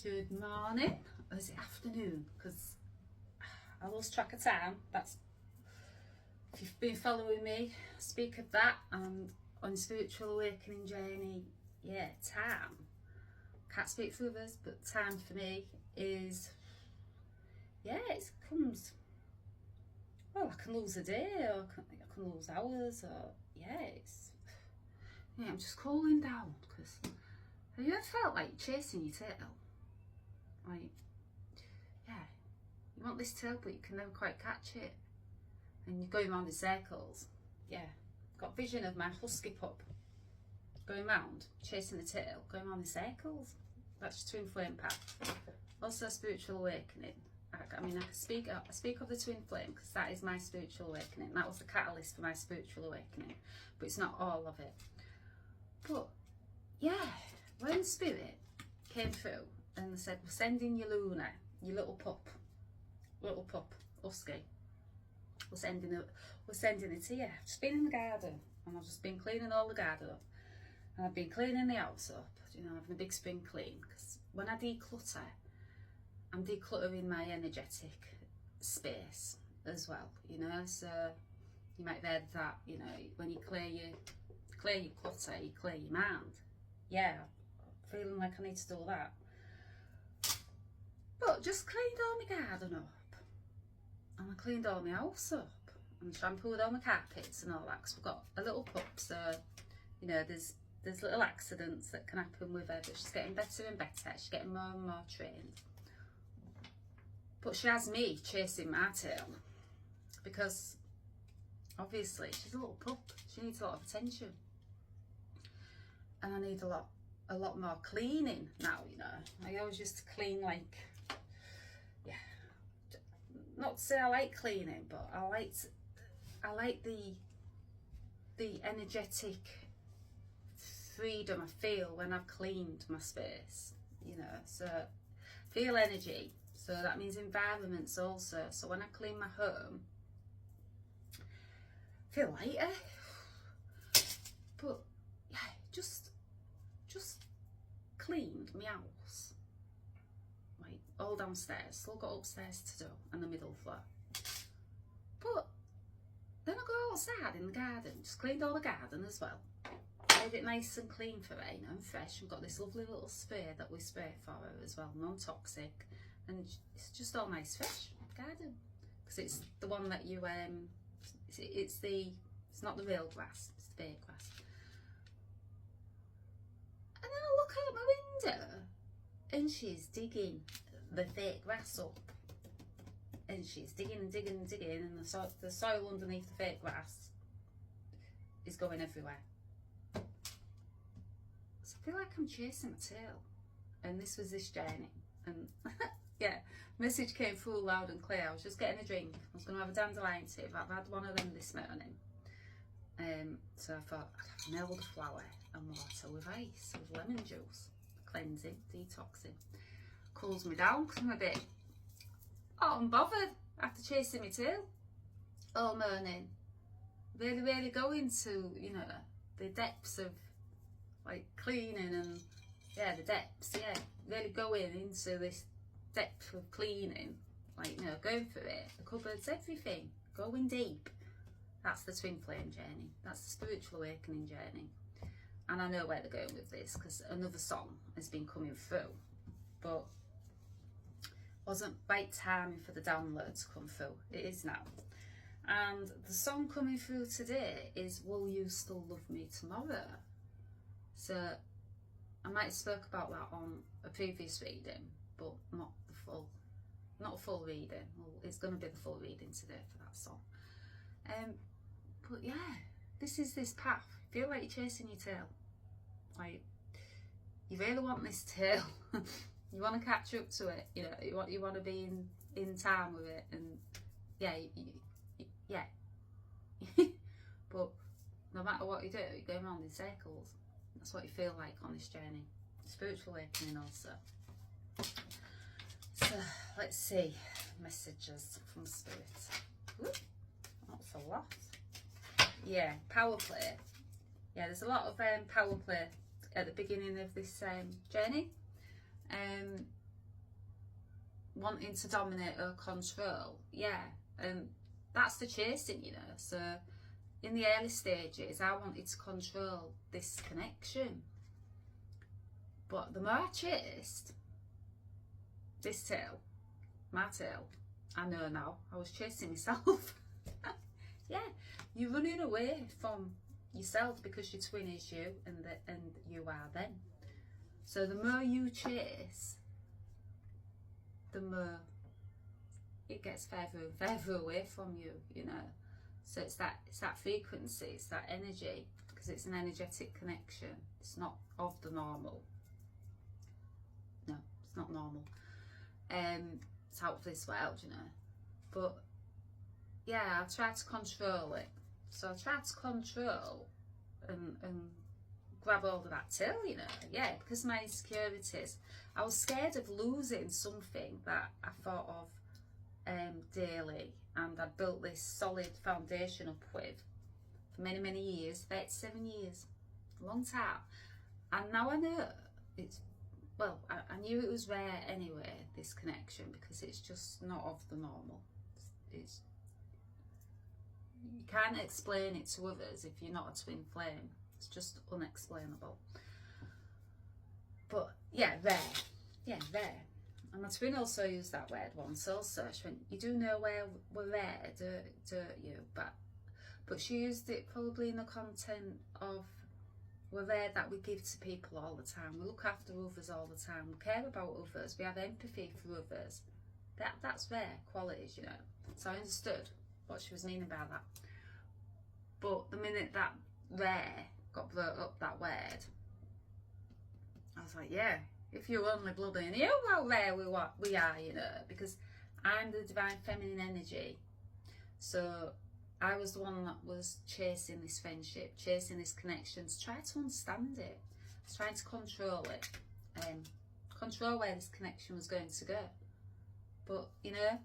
Good morning, or is it afternoon? Because I lost track of time. That's, if you've been following me, speak of that, and on spiritual awakening journey, yeah, time. Can't speak for others, but time for me is, yeah, it comes, well, I can lose a day, or I can lose hours, or, yeah, I'm just cooling down, because have you ever felt like chasing your tail? Like, yeah, you want this tail, but you can never quite catch it, and you're going round in circles. Yeah, got vision of my husky pup going round, chasing the tail, going round in circles. That's your twin flame path. Also spiritual awakening. I mean, I speak of the twin flame because that is my spiritual awakening. That was the catalyst for my spiritual awakening, but it's not all of it. But yeah, when spirit came through and they said, we're sending you Luna, your little pup, husky, we're sending it to you. I've just been in the garden, and I've just been cleaning all the garden up, and I've been cleaning the house up, you know, having a big spring clean, because when I declutter, I'm decluttering my energetic space as well, you know. So you might have heard that, you know, when you clear your clutter, you clear your mind. Yeah, feeling like I need to do that. But just cleaned all my garden up, and I cleaned all my house up, and shampooed all my carpets and all that, because we've got a little pup, so, you know, there's little accidents that can happen with her, but she's getting better and better, she's getting more and more trained. But she has me chasing my tail, because obviously she's a little pup, she needs a lot of attention, and I need a lot more cleaning now, you know. I always used to clean, like, yeah, not to say I like cleaning, but I like the energetic freedom I feel when I've cleaned my space, you know. So feel energy, so that means environments also. So when I clean my home, I feel lighter. But yeah, just cleaned my house, like all downstairs, still got upstairs to do, and the middle floor. But then I go outside in the garden, just cleaned all the garden as well, made it nice and clean for her, you know, and fresh. We've got this lovely little spray that we spray for her as well, non-toxic, and it's just all nice fresh garden, because it's the one that you it's not the real grass, it's the fake grass. And then I look out my window, and she's digging the fake grass up, and she's digging and digging and digging, and the soil underneath the fake grass is going everywhere. So I feel like I'm chasing my tail, and this was this journey, and yeah, message came through loud and clear. I was just getting a drink, I was going to have a dandelion tea, but I've had one of them this morning. So I thought I'd have an elderflower and water with ice, with lemon juice, cleansing, detoxing. Cools me down because I'm a bit unbothered after chasing my tail all morning. Really going to, you know, the depths of like cleaning, and yeah, the depths, yeah, really going into this depth of cleaning, like, you know, going for it, the cupboards, everything, going deep. That's the twin flame journey, that's the spiritual awakening journey. And I know where they're going with this, because another song has been coming through, but wasn't right timing for the download to come through. It is now. And the song coming through today is Will You Still Love Me Tomorrow? So I might have spoke about that on a previous reading, but not a full reading. Well, it's going to be the full reading today for that song. But yeah, this is this path. Feel like you're chasing your tail. Like, you really want this tail. You want to catch up to it. You know, you want to be in time with it, and yeah, yeah. But no matter what you do, you're going around in circles. That's what you feel like on this journey. Spiritual awakening also. So let's see messages from spirit. Ooh, that's a lot. Yeah, power play. Yeah, there's a lot of power play at the beginning of this journey. wanting to dominate or control. Yeah, and that's the chasing, you know. So in the early stages, I wanted to control this connection. But the more I chased this tail, my tail, I know now, I was chasing myself. Yeah, you're running away from yourself because your twin is you and you are them. So the more you chase, the more it gets further and further away from you, you know. So it's that frequency, it's that energy, because it's an energetic connection. It's not of the normal. No, it's not normal. It's out of this world, you know. But yeah, I tried to control it. So I tried to control and grab hold of that tail, you know. Yeah, because of my insecurities. I was scared of losing something that I thought of daily, and I built this solid foundation up with for many, many years, 37 years, a long time. And now I know it's, well, I knew it was rare anyway, this connection, because it's just not of the normal. It's you can't explain it to others if you're not a twin flame. It's just unexplainable. But yeah, rare. Yeah, rare. And my twin also used that word once also. She went, you do know where we're rare, don't you? But she used it probably in the content of we're rare that we give to people all the time. We look after others all the time. We care about others. We have empathy for others. That's rare qualities, you know. So I understood what she was meaning by that. But the minute that rare got brought up, that word, I was like, yeah, if you only bloody knew how rare we are, you know, because I'm the divine feminine energy. So I was the one that was chasing this friendship, chasing this connection, to try to understand it, trying to control it, control where this connection was going to go. But, you know,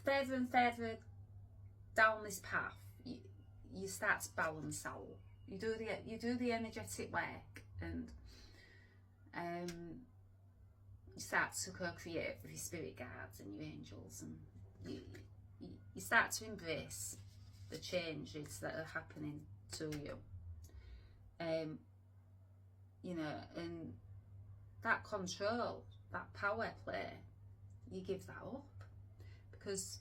further and further down this path, you start to balance out. You do the energetic work, and you start to co-create with your spirit guides and your angels, and you start to embrace the changes that are happening to you. You know, and that control, that power play, you give that up, because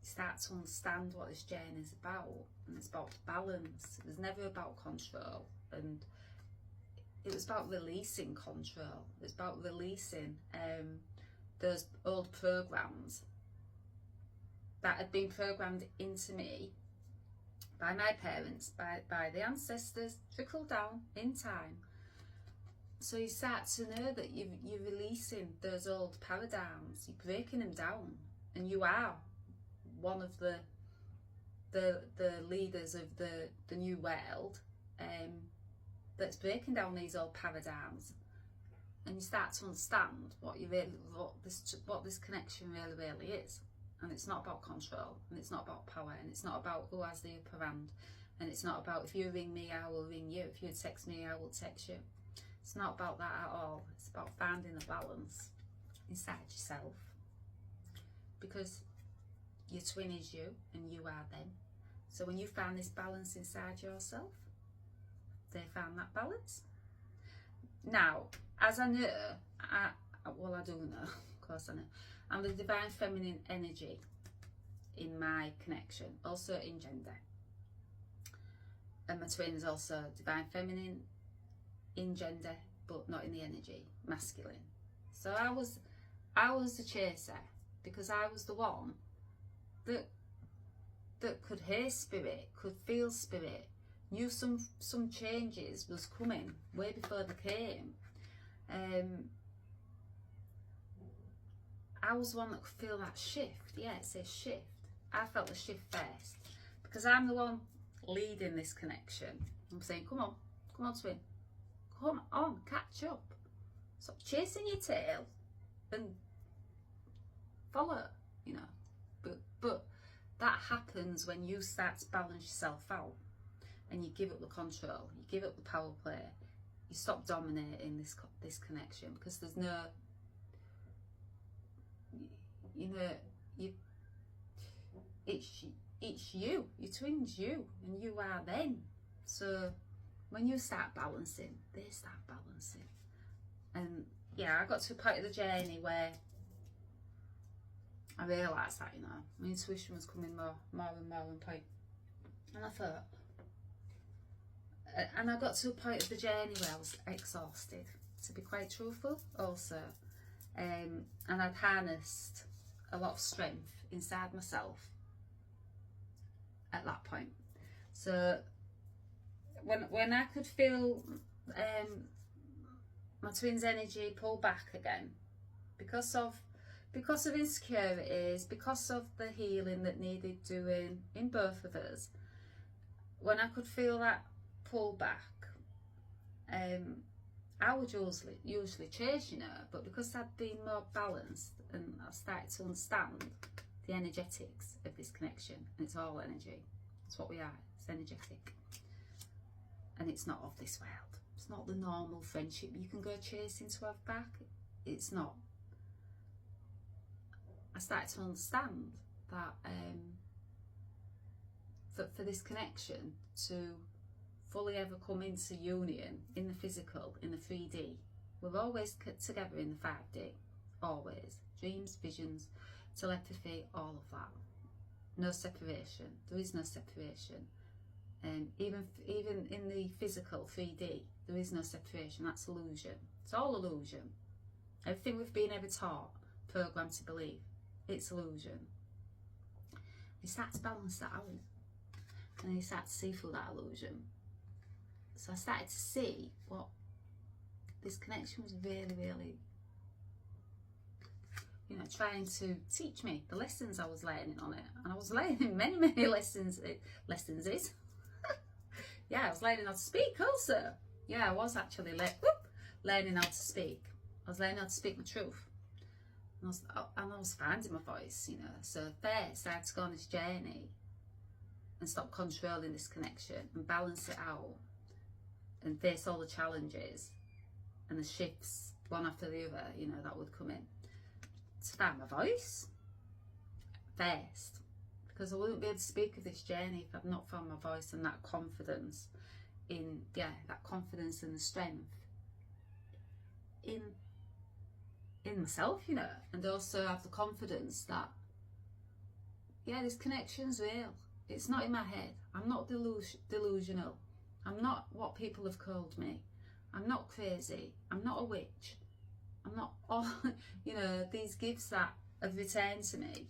you start to understand what this journey is about, and it's about balance. It was never about control, and it was about releasing control. It was about releasing those old programs that had been programmed into me by my parents, by the ancestors, trickled down in time. So you start to know that you're releasing those old paradigms, you're breaking them down, and you are one of the leaders of the new world that's breaking down these old paradigms, and you start to understand what this connection really is. And it's not about control, and it's not about power, and it's not about who has the upper hand, and it's not about if you ring me, I will ring you, if you text me, I will text you. It's not about that at all. It's about finding a balance inside yourself, because your twin is you and you are them. So when you find this balance inside yourself, they found that balance. Now, as I know, I do know, of course I know, I'm the divine feminine energy in my connection, also in gender. And my twin is also divine feminine in gender, but not in the energy, masculine. So I was the chaser, because I was the one that could hear spirit, could feel spirit, knew some changes was coming way before they came. I was the one that could feel that shift. Yeah, it says shift. I felt the shift first, because I'm the one leading this connection. I'm saying, come on twin, come on, catch up. Stop chasing your tail and follow, you know. But that happens when you start to balance yourself out, and you give up the control, you give up the power play, you stop dominating this connection, because there's no you know, you, it's you, your twin's you, and you are them. So when you start balancing, they start balancing. And yeah, I got to a point of the journey where I realised that, you know, my intuition was coming more and more on point. And I thought, and I got to a point of the journey where I was exhausted, to be quite truthful also. And I'd harnessed a lot of strength inside myself at that point. So when I could feel my twin's energy pull back again, because of insecurities, because of the healing that needed doing in both of us, when I could feel that pull back, I would usually chase, you know, but because I'd been more balanced and I started to understand the energetics of this connection, and it's all energy, it's what we are, it's energetic, and it's not of this world. It's not the normal friendship you can go chasing to have back. It's not. I started to understand that for this connection to fully ever come into union in the physical, in the 3D, we're always together in the 5D, always. Dreams, visions, telepathy, all of that. No separation. There is no separation. Even in the physical 3D, there is no separation. That's illusion. It's all illusion. Everything we've been ever taught, programmed to believe, it's illusion. You start to balance that out, and then you start to see through that illusion. So I started to see what this connection was really, you know, trying to teach me, the lessons I was learning on it. And I was learning many lessons. Yeah, I was learning how to speak also. Yeah, I was actually learning how to speak. I was learning how to speak my truth. And I was finding my voice, you know. So first I had to go on this journey and stop controlling this connection and balance it out and face all the challenges and the shifts one after the other, you know, that would come in. To find my voice first, because I wouldn't be able to speak of this journey if I'd not found my voice and that confidence in, yeah, that confidence and the strength in myself, you know, and also have the confidence that, yeah, this connection's real. It's not in my head. I'm not delusional. I'm not what people have called me. I'm not crazy. I'm not a witch. I'm not all, you know, these gifts that have returned to me.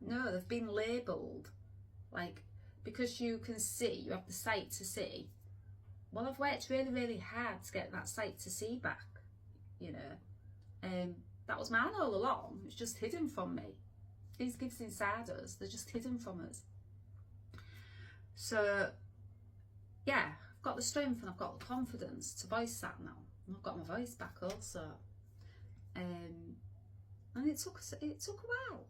No, they've been labelled, like, because you can see, you have the sight to see. Well, I've worked really hard to get that sight to see back, you know. That was mine all along. It's just hidden from me. These gifts inside us, they're just hidden from us. So, yeah, I've got the strength and I've got the confidence to voice that now. And I've got my voice back also. And it took a while.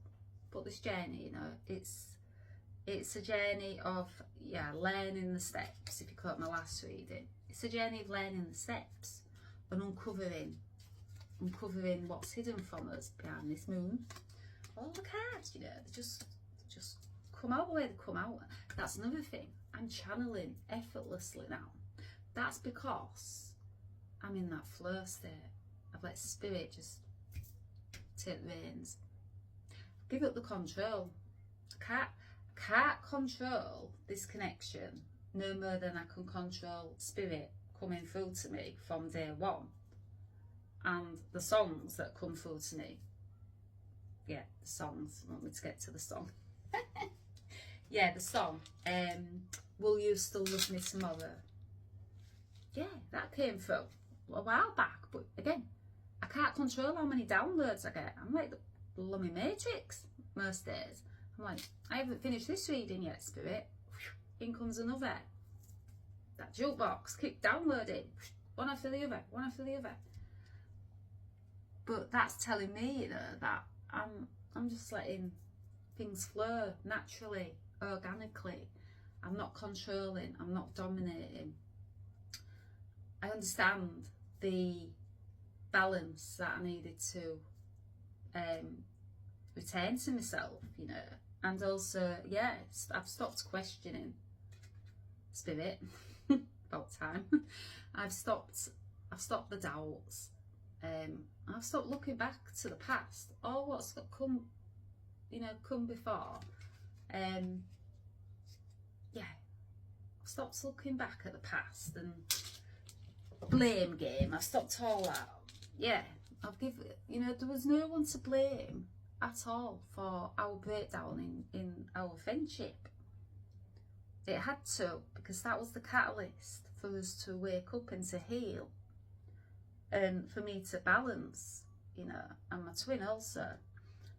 But this journey, you know, it's a journey of, yeah, learning the steps. If you caught my last reading, it's a journey of learning the steps and uncovering what's hidden from us behind this moon. All the cards, you know, they just come out the way they come out. That's another thing. I'm channeling effortlessly now. That's because I'm in that flow state. I've let spirit just take the reins. Give up the control. I can't control this connection no more than I can control spirit coming through to me from day one, and the songs that come through to me. Yeah, the songs. I want me to get to the song. Yeah, the song. Will You Still Love Me Tomorrow? Yeah, that came through a while back, but again, I can't control how many downloads I get. I'm like the blooming Matrix most days. I'm like, I haven't finished this reading yet, spirit. In comes another. That jukebox, keep downloading. One after the other, one after the other. But that's telling me, you know, that I'm just letting things flow naturally, organically. I'm not controlling, I'm not dominating. I understand the balance that I needed to return to myself, you know, and also, yeah, I've stopped questioning spirit. About time. I've stopped the doubts. I've stopped looking back to the past or what's come, you know, come before. Yeah, I've stopped looking back at the past and blame game. I've stopped all that. Yeah, I've given, you know, there was no one to blame at all for our breakdown in our friendship. It had to, because that was the catalyst for us to wake up and to heal, and for me to balance, you know, and my twin also.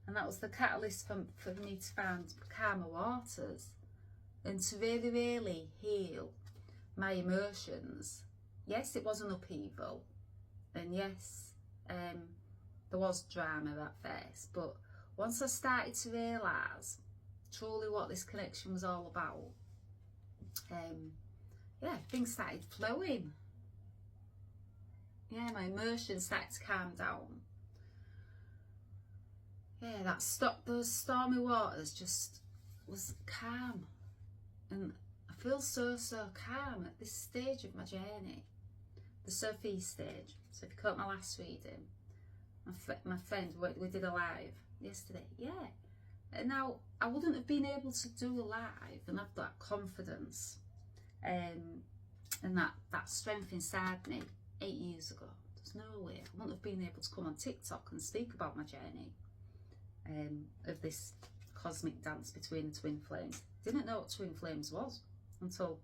And that was the catalyst for me to find calmer waters and to really, really heal my emotions. Yes, it was an upheaval, and yes, there was drama at first, but once I started to realise truly what this connection was all about, yeah, things started flowing. Yeah, my emotions started to calm down. Yeah, those stormy waters just was calm, and I feel so calm at this stage of my journey, the southeast stage. So if you caught my last reading, my friend, we did a live yesterday. Yeah, and now I wouldn't have been able to do a live and have that confidence and that strength inside me 8 years ago. There's no way I wouldn't have been able to come on TikTok and speak about my journey of this cosmic dance between the twin flames. Didn't know what twin flames was until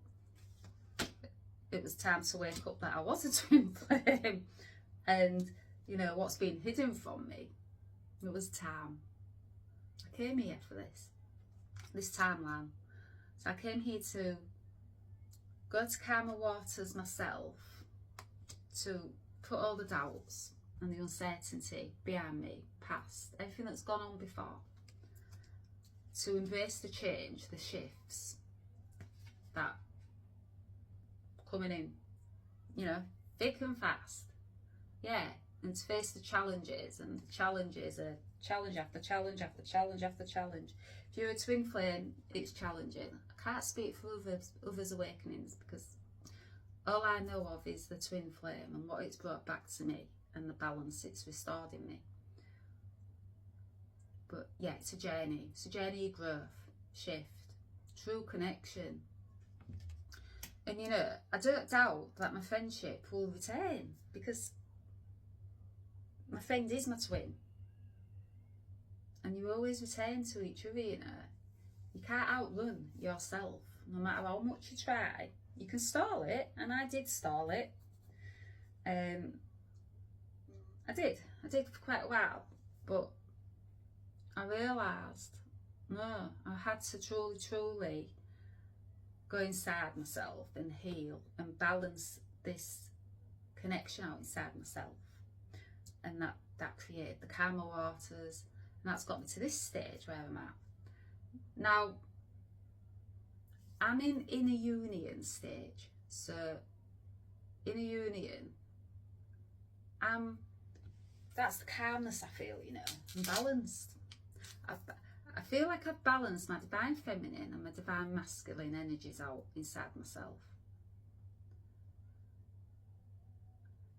it was time to wake up that I was a twin flame. And you know what's been hidden from me, it was time. I came here for this timeline. So I came here to go to calmer waters myself, to put all the doubts and the uncertainty behind me, past, everything that's gone on before, to embrace the change, the shifts that coming in, you know, thick and fast. Yeah, and to face the challenges, and the challenges are challenge after challenge after challenge after challenge. If you're a twin flame, it's challenging. I can't speak for others' awakenings, because all I know of is the twin flame and what it's brought back to me and the balance it's restored in me. But yeah, it's a journey of growth, shift, true connection. And you know, I don't doubt that my friendship will return, because my friend is my twin. And you always return to each other, you know. You can't outrun yourself, no matter how much you try. You can stall it, and I did stall it. I did for quite a while, but I realised, no, I had to truly go inside myself and heal and balance this connection out inside myself. And that created the calmer waters, and that's got me to this stage where I'm at. Now, I'm in a union stage, so in a union, that's the calmness I feel, you know. I'm balanced. I feel like I've balanced my divine feminine and my divine masculine energies out inside myself.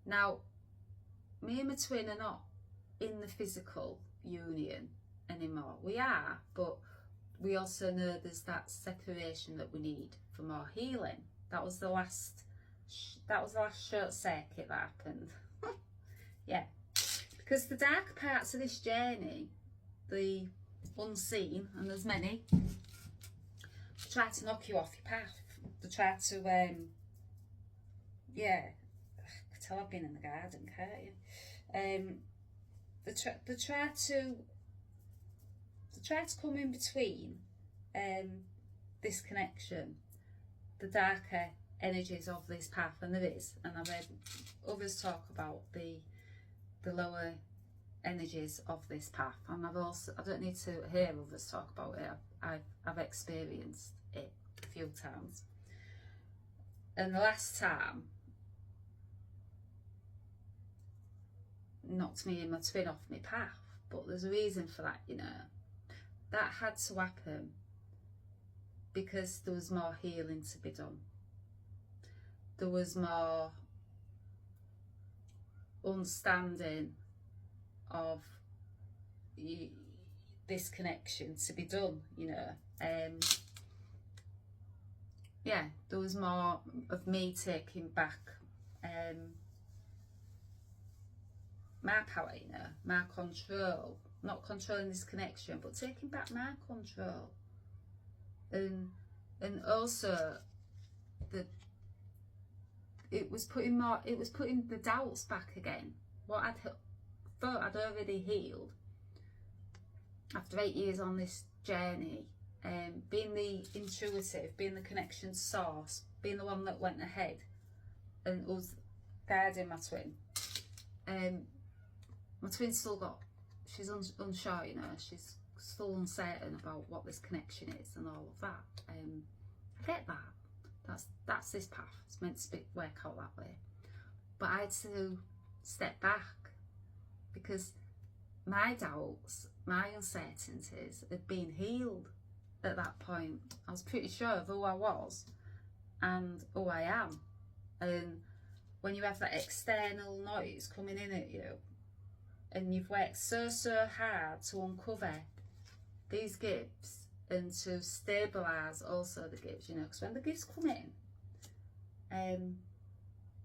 Now, me and my twin are not in the physical union anymore. We are, but we also know there's that separation that we need for more healing. That was the last short circuit that happened. Yeah, because the dark parts of this journey, the unseen, and there's many, try to knock you off your path. They try to, yeah, I can tell I've been in the garden, can't you? They try to come in between this connection, the darker energies of this path, and there is, and I've heard others talk about the lower energies of this path, and I don't need to hear others talk about it. I've experienced it a few times, and the last time knocked me and my twin off my path, but there's a reason for that, you know. That had to happen because there was more healing to be done. There was more understanding of this connection to be done, you know. Yeah, there was more of me taking back my power, you know, my control. Not controlling this connection, but taking back my control. And also it was putting the doubts back again. What I'd thought I'd already healed after 8 years on this journey, being the intuitive, being the connection source, being the one that went ahead and was guiding my twin. My twin's still got, she's unsure, you know, she's still uncertain about what this connection is and all of that. I get that. That's this path. It's meant to work out that way. But I had to step back because my doubts, my uncertainties had been healed at that point. I was pretty sure of who I was and who I am. And when you have that external noise coming in at you, and you've worked so hard to uncover these gifts and to stabilise also the gifts, you know, because when the gifts come in,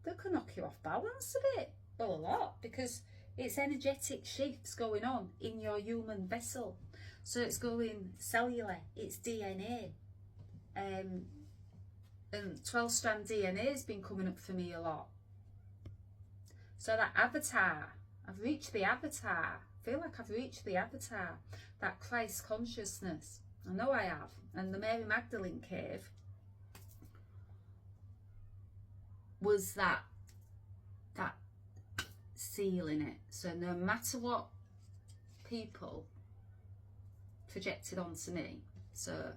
they can knock you off balance a bit, well, a lot, because it's energetic shifts going on in your human vessel. So it's going cellular, it's DNA, and 12-strand DNA has been coming up for me a lot. So that avatar, I've reached the avatar. I feel like I've reached the avatar, that Christ consciousness. I know I have. And the Mary Magdalene cave was that seal in it. So no matter what people projected onto me, so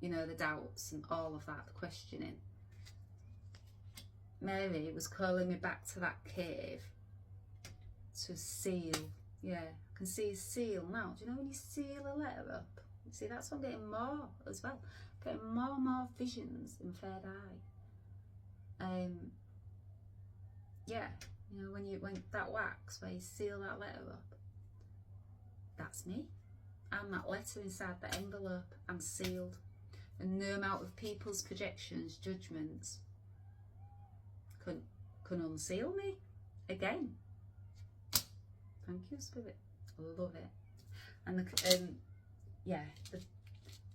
you know, the doubts and all of that, the questioning, Mary was calling me back to that cave to seal. Yeah, I can see a seal now. Do you know when you seal a letter up? You see, that's what I'm getting more as well. Getting more visions in third eye. Yeah, you know, when that wax, where you seal that letter up, that's me. I'm that letter inside the envelope. I'm sealed. And no amount of people's projections, judgments, can unseal me again. Thank you, Spirit. I love it. And yeah, the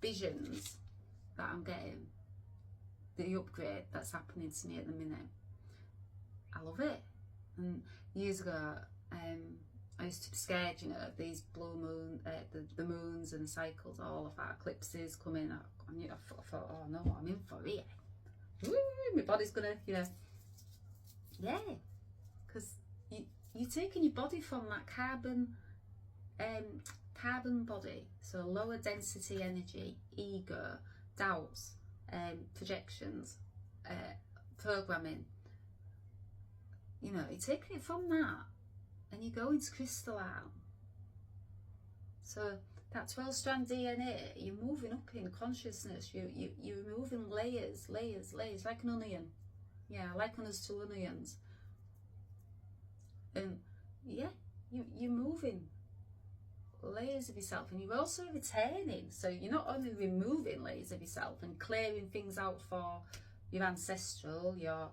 visions that I'm getting, the upgrade that's happening to me at the minute, I love it. And years ago, I used to be scared, you know, of these blue moon, the moons and cycles, all of that, eclipses coming up. I thought, oh no, I'm in for it. Woo, my body's gonna, you know. Yeah, because you're taking your body from that carbon body, so lower density energy, ego, doubts, projections, programming. You know, you're taking it from that and you go into crystalline. So that 12-strand DNA, you're moving up in consciousness. You're removing layers, like an onion. Yeah, I liken us to onions. And yeah, you're moving layers of yourself, and you're also returning. So you're not only removing layers of yourself and clearing things out for your ancestral, your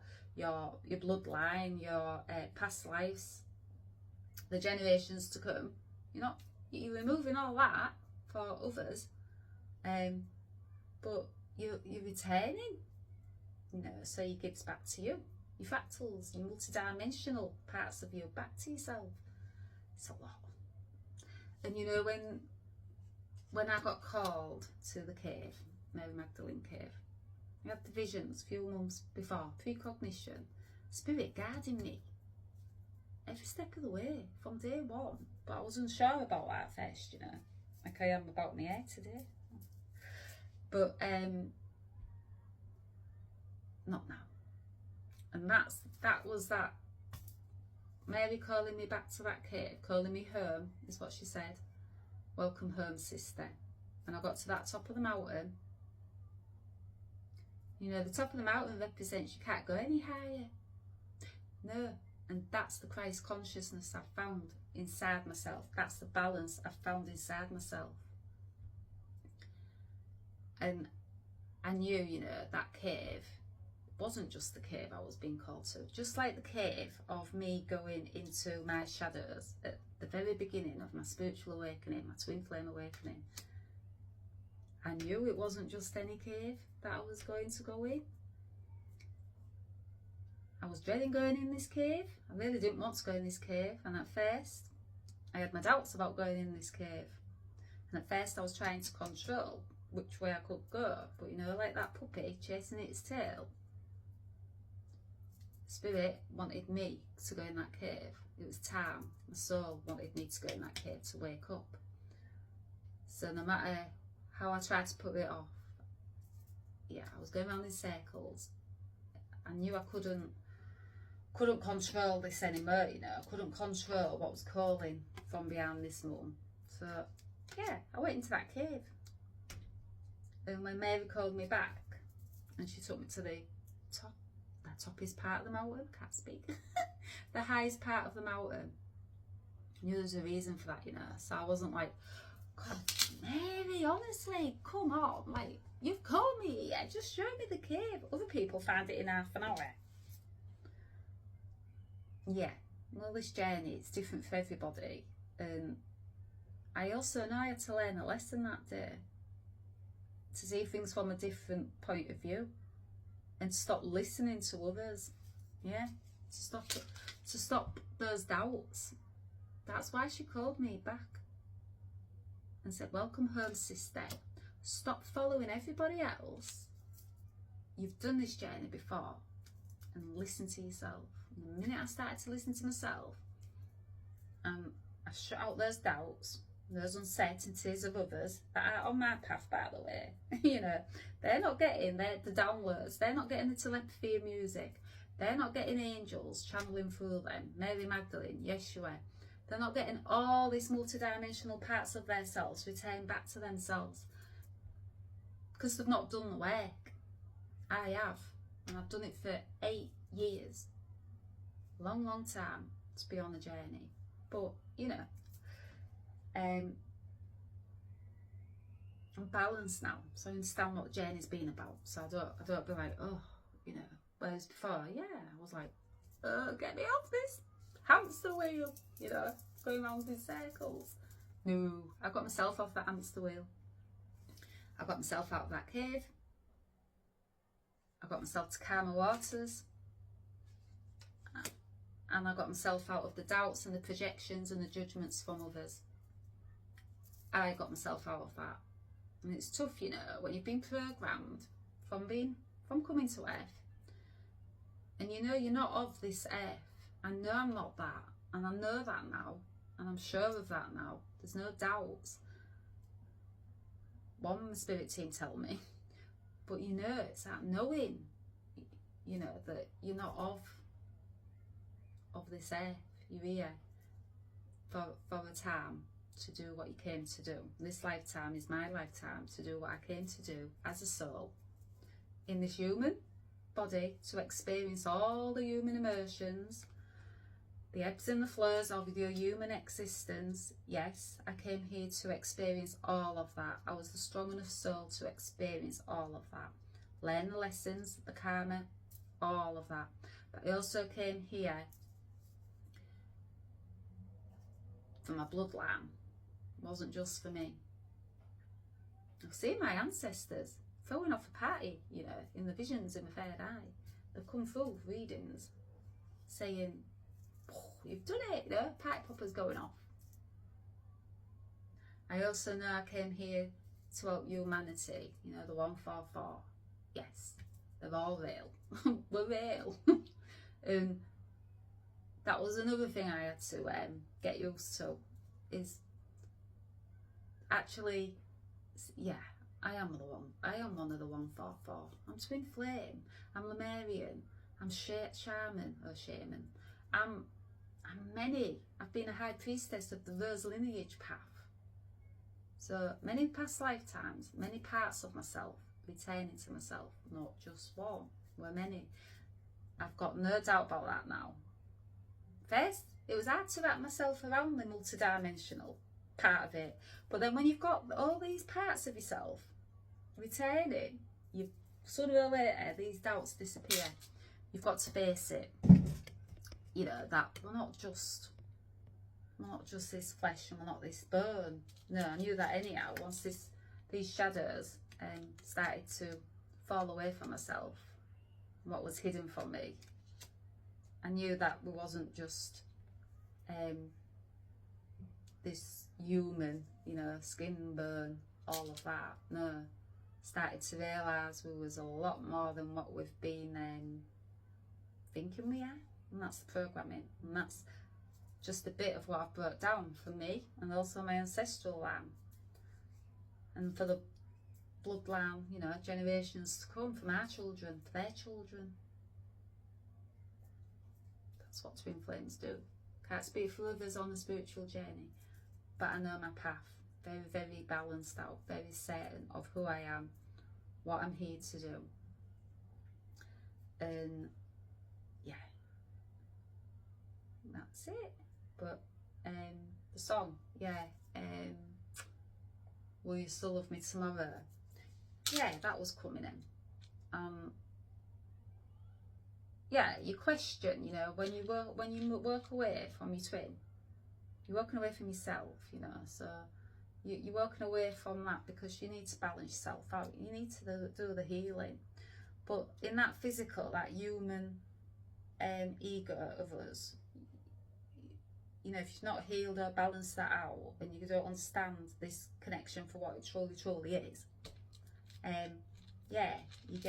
bloodline, your past lives, the generations to come. You're removing all that for others, but you're returning. You know, so your gifts back to you, your fractals, your multidimensional parts of you back to yourself. It's a lot. And you know, when I got called to the cave, Mary Magdalene cave, I had the visions a few months before, precognition, Spirit guiding me every step of the way from day one. But I was unsure about that at first, you know, like I am about my hair today. But not now. And that was that Mary calling me back to that cave, calling me home, is what she said. Welcome home, sister. And I got to that top of the mountain. You know, the top of the mountain represents you can't go any higher. No. And that's the Christ consciousness I've found inside myself. That's the balance I've found inside myself. And I knew, you know, that cave wasn't just the cave I was being called to. Just like the cave of me going into my shadows at the very beginning of my spiritual awakening, my twin flame awakening. I knew it wasn't just any cave that I was going to go in. I was dreading going in this cave. I really didn't want to go in this cave. And at first, I had my doubts about going in this cave. And at first I was trying to control which way I could go. But you know, like that puppy chasing its tail. Spirit wanted me to go in that cave. It was time. My soul wanted me to go in that cave to wake up. So no matter how I tried to put it off, yeah, I was going around in circles. I knew I couldn't control this anymore, you know. I couldn't control what was calling from behind this moon. So yeah, I went into that cave. And when Mary called me back and she took me to the top, the toppest part of the mountain, can't speak, the highest part of the mountain, I knew there was a reason for that, you know. So I wasn't like, God, Mary, honestly, come on, like, you've called me here, just show me the cave. Other people find it in half an hour. Yeah, well, this journey, it's different for everybody. And I also know I had to learn a lesson that day, to see things from a different point of view and stop listening to others. Yeah, to stop those doubts. That's why she called me back and said, welcome home, sister. Stop following everybody else. You've done this journey before, and listen to yourself. And the minute I started to listen to myself, I shut out those doubts, those uncertainties of others that are on my path, by the way. You know, they're not getting the downloads, they're not getting the telepathy of music, they're not getting angels channeling through them, Mary Magdalene, Yeshua. They're not getting all these multidimensional parts of their selves return back to themselves, because they've not done the work. I have, and I've done it for 8 years. Long time to be on the journey. But you know, I'm balanced now, so I understand what the journey's been about. So I don't be like, oh, you know. Whereas before, yeah, I was like, oh, get me off this hamster wheel, you know, going around in circles. No, I got myself off that hamster wheel. I got myself out of that cave. I got myself to calmer waters. And I got myself out of the doubts and the projections and the judgments from others. I got myself out of that. And it's tough, you know, when you've been programmed from coming to earth. And you know you're not of this earth. I know I'm not that. And I know that now. And I'm sure of that now. There's no doubts. One spirit team tell me. But you know, it's that knowing, you know, that you're not of this earth. You're here for a time to do what you came to do. This lifetime is my lifetime to do what I came to do as a soul in this human body, to experience all the human emotions, the ebbs and the flows of your human existence. Yes, I came here to experience all of that. I was the strong enough soul to experience all of that. Learn the lessons, the karma, all of that. But I also came here for my bloodline. It wasn't just for me. I've seen my ancestors throwing off a party, you know, in the visions in my third eye. They've come through with readings saying, oh, you've done it, you know, party poppers going off. I also know I came here to help humanity, you know, the 144. Yes, they're all real. We're real. And that was another thing I had to get used to, is actually, yeah, I am one of the 144. I'm twin flame. I'm Lemurian. I'm shaman or shaman. I'm I've been a high priestess of the Rose lineage path. So many past lifetimes, many parts of myself retaining to myself, not just one, were many. I've got no doubt about that now. First, it was hard to wrap myself around the multidimensional part of it. But then when you've got all these parts of yourself retaining, you sooner or later these doubts disappear. You've got to face it. You know, that we're not just this flesh and we're not this bone. No, I knew that anyhow. Once these shadows started to fall away from myself, what was hidden from me, I knew that we wasn't just this human, you know, skin, bone, all of that. No, started to realise we was a lot more than what we've been thinking we are. And that's the programming, and that's just a bit of what I've brought down for me and also my ancestral line, and for the bloodline, you know, generations to come, from our children, for their children. That's what twin flames do. Can't speak for others on a spiritual journey, but I know my path, very, very balanced out, very certain of who I am, what I'm here to do. And yeah, that's it. But the song, yeah, Will You Still Love Me Tomorrow? Yeah, that was coming in. Yeah, you question, you know, when you work away from your twin, you're walking away from yourself, you know. So you're walking away from that because you need to balance yourself out. You need to do the healing. But in that physical, that human ego of us, you know, if you've not healed or balanced that out, and you don't understand this connection for what it truly is, yeah, you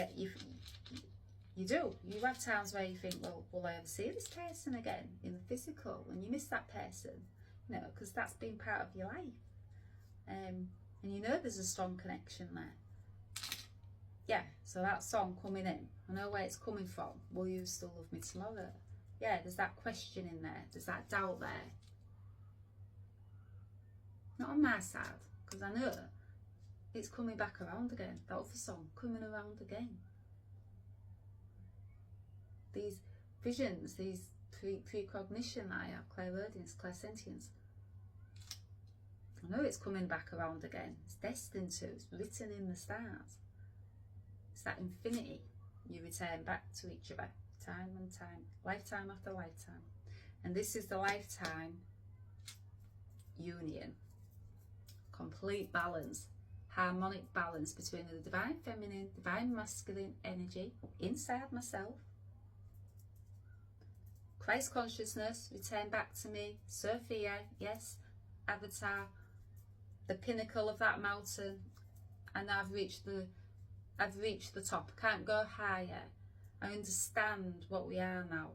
do. You have times where you think, well, will I ever see this person again in the physical? And you miss that person, you know, because that's been part of your life. And you know there's a strong connection there. Yeah, so that song coming in, I know where it's coming from. Will you still love me tomorrow? Yeah, there's that question in there. There's that doubt there. Not on my side, because I know it's coming back around again. That other song, coming around again. These visions, these precognition I have, clairaudience, clairsentience, I know it's coming back around again. It's destined to. It's written in the stars. It's that infinity. You return back to each other, time and time, lifetime after lifetime. And this is the lifetime union. Complete balance, harmonic balance between the divine feminine, divine masculine energy inside myself. Christ consciousness, return back to me. Sophia, yes, avatar, the pinnacle of that mountain, and I've reached the top. I can't go higher. I understand what we are now.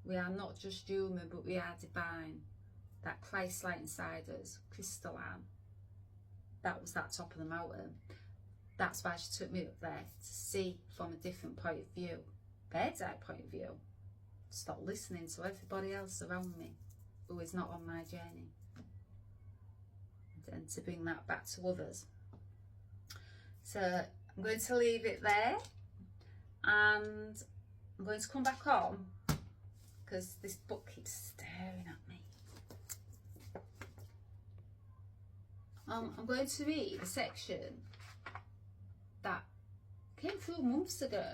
We are not just human, but we are divine. That Christ light inside us, crystalline. That was that top of the mountain. That's why she took me up there, to see from a different point of view, bird's eye point of view. Stop listening to everybody else around me who is not on my journey, and to bring that back to others. So I'm going to leave it there, and I'm going to come back on because this book keeps staring at me. I'm going to read a section that came through months ago,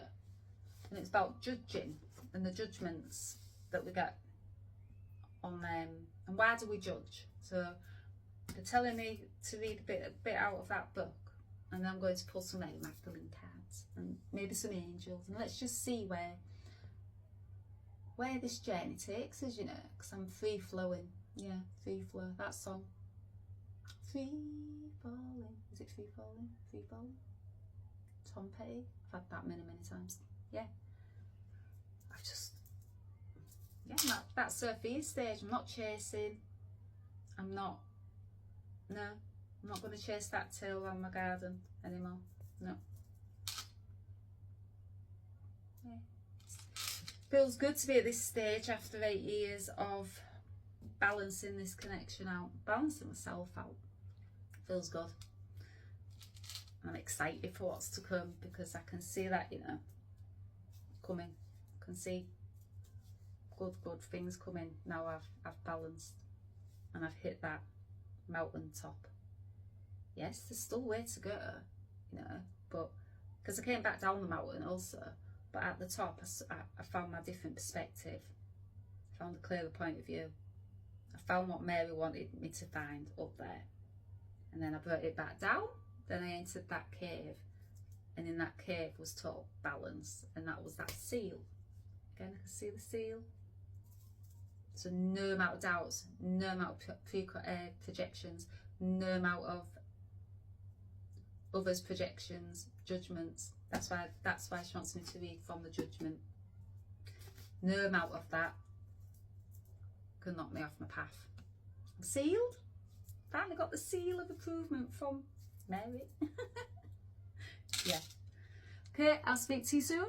and it's about judging and the judgments that we get on them, and why do we judge. So they're telling me to read a bit out of that book, and then I'm going to pull some Lady Magdalene cards and maybe some angels, and let's just see where this journey takes us, you know, because I'm free flowing. Yeah, free flow, that song. Free falling. Is it free falling? Free falling? Tom Petty. I've had that many times. Yeah. I've just, yeah, that Sophia's stage. I'm not chasing. I'm not going to chase that tail around my garden anymore. No. Yeah. Feels good to be at this stage after 8 years of balancing this connection out, balancing myself out. Feels good. I'm excited for what's to come because I can see that, you know, coming. I can see good things coming now. I've balanced and I've hit that mountain top. Yes, there's still way to go, you know, but because I came back down the mountain also, but at the top I found my different perspective. I found a clearer point of view. I found what Mary wanted me to find up there, and then I brought it back down. Then I entered that cave, and in that cave was total balance, and that was that seal. Again, I can see the seal. So no amount of doubts, no amount of projections, no amount of others' projections, judgments. That's why she wants me to read from the judgment. No amount of that can knock me off my path. I'm sealed. Finally got the seal of approval from Mary. Yeah. Okay, I'll speak to you soon.